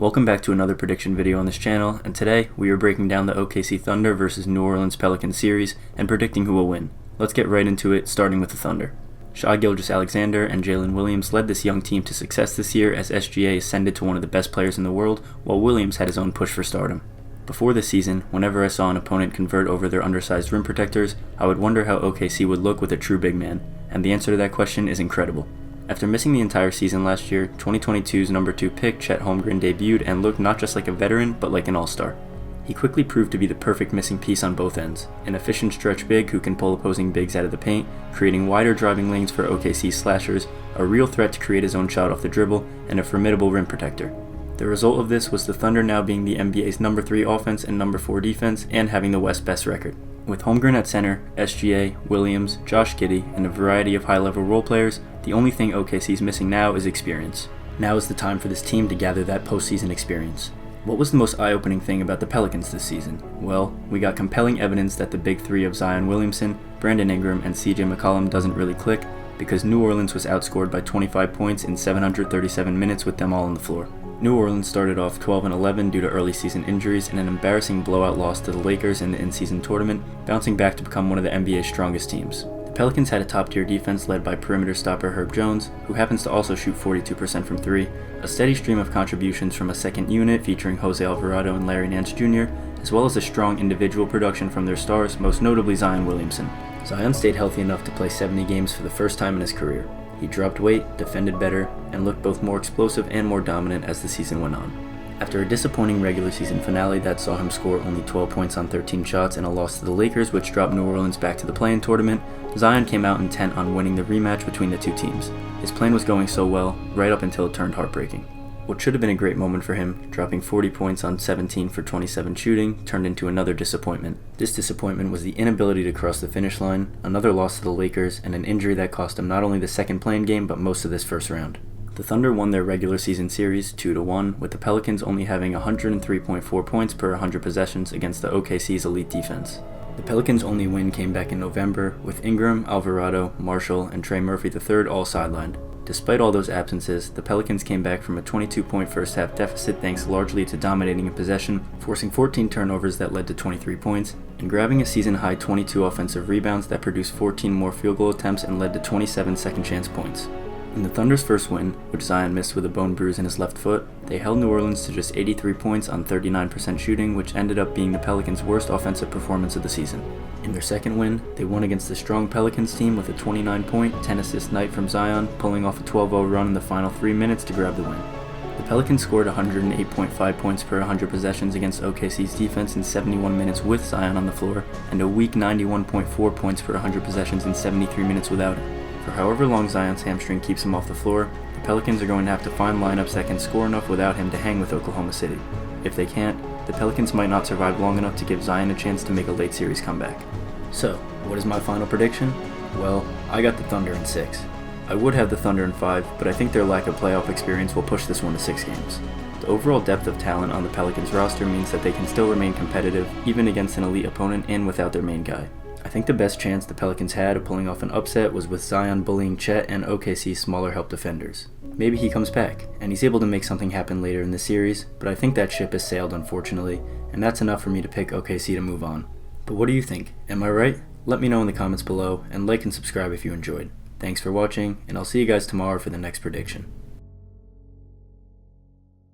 Welcome back to another prediction video on this channel, and today we are breaking down the OKC Thunder versus New Orleans Pelicans series and predicting who will win. Let's get right into it, starting with the Thunder. Gilgeous-Alexander and Jalen Williams led this young team to success this year as SGA ascended to one of the best players in the world, while Williams had his own push for stardom. Before this season, whenever I saw an opponent convert over their undersized rim protectors, I would wonder how OKC would look with a true big man, and the answer to that question is incredible. After missing the entire season last year, 2022's number 2 pick Chet Holmgren debuted and looked not just like a veteran, but like an all-star. He quickly proved to be the perfect missing piece on both ends, an efficient stretch big who can pull opposing bigs out of the paint, creating wider driving lanes for OKC slashers, a real threat to create his own shot off the dribble, and a formidable rim protector. The result of this was the Thunder now being the NBA's number 3 offense and number 4 defense, and having the West's best record. With Holmgren at center, SGA, Williams, Josh Giddey, and a variety of high-level role players, the only thing OKC's missing now is experience. Now is the time for this team to gather that postseason experience. What was the most eye-opening thing about the Pelicans this season? Well, we got compelling evidence that the big three of Zion Williamson, Brandon Ingram, and CJ McCollum doesn't really click, because New Orleans was outscored by 25 points in 737 minutes with them all on the floor. New Orleans started off 12-11 due to early season injuries and an embarrassing blowout loss to the Lakers in the in-season tournament, bouncing back to become one of the NBA's strongest teams. The Pelicans had a top-tier defense led by perimeter stopper Herb Jones, who happens to also shoot 42% from 3, a steady stream of contributions from a second unit featuring Jose Alvarado and Larry Nance Jr., as well as a strong individual production from their stars, most notably Zion Williamson. Zion stayed healthy enough to play 70 games for the first time in his career. He dropped weight, defended better, and looked both more explosive and more dominant as the season went on. After a disappointing regular season finale that saw him score only 12 points on 13 shots and a loss to the Lakers, which dropped New Orleans back to the play-in tournament, Zion came out intent on winning the rematch between the two teams. His plan was going so well, right up until it turned heartbreaking. What should have been a great moment for him, dropping 40 points on 17 for 27 shooting, turned into another disappointment. This disappointment was the inability to cross the finish line, another loss to the Lakers, and an injury that cost him not only the second play-in game but most of this first round. The Thunder won their regular season series 2-1, with the Pelicans only having 103.4 points per 100 possessions against the OKC's elite defense. The Pelicans' only win came back in November, with Ingram, Alvarado, Marshall, and Trey Murphy III all sidelined. Despite all those absences, the Pelicans came back from a 22-point first-half deficit thanks largely to dominating in possession, forcing 14 turnovers that led to 23 points, and grabbing a season-high 22 offensive rebounds that produced 14 more field goal attempts and led to 27 second-chance points. In the Thunder's first win, which Zion missed with a bone bruise in his left foot, they held New Orleans to just 83 points on 39% shooting, which ended up being the Pelicans' worst offensive performance of the season. In their second win, they won against the strong Pelicans team with a 29-point, 10-assist night from Zion, pulling off a 12-0 run in the final 3 minutes to grab the win. The Pelicans scored 108.5 points per 100 possessions against OKC's defense in 71 minutes with Zion on the floor, and a weak 91.4 points per 100 possessions in 73 minutes without him. For however long Zion's hamstring keeps him off the floor, the Pelicans are going to have to find lineups that can score enough without him to hang with Oklahoma City. If they can't, the Pelicans might not survive long enough to give Zion a chance to make a late series comeback. So, what is my final prediction? Well, I got the Thunder in 6. I would have the Thunder in 5, but I think their lack of playoff experience will push this one to 6 games. The overall depth of talent on the Pelicans roster means that they can still remain competitive, even against an elite opponent and without their main guy. I think the best chance the Pelicans had of pulling off an upset was with Zion bullying Chet and OKC's smaller help defenders. Maybe he comes back, and he's able to make something happen later in the series, but I think that ship has sailed unfortunately, and that's enough for me to pick OKC to move on. But what do you think? Am I right? Let me know in the comments below, and like and subscribe if you enjoyed. Thanks for watching, and I'll see you guys tomorrow for the next prediction.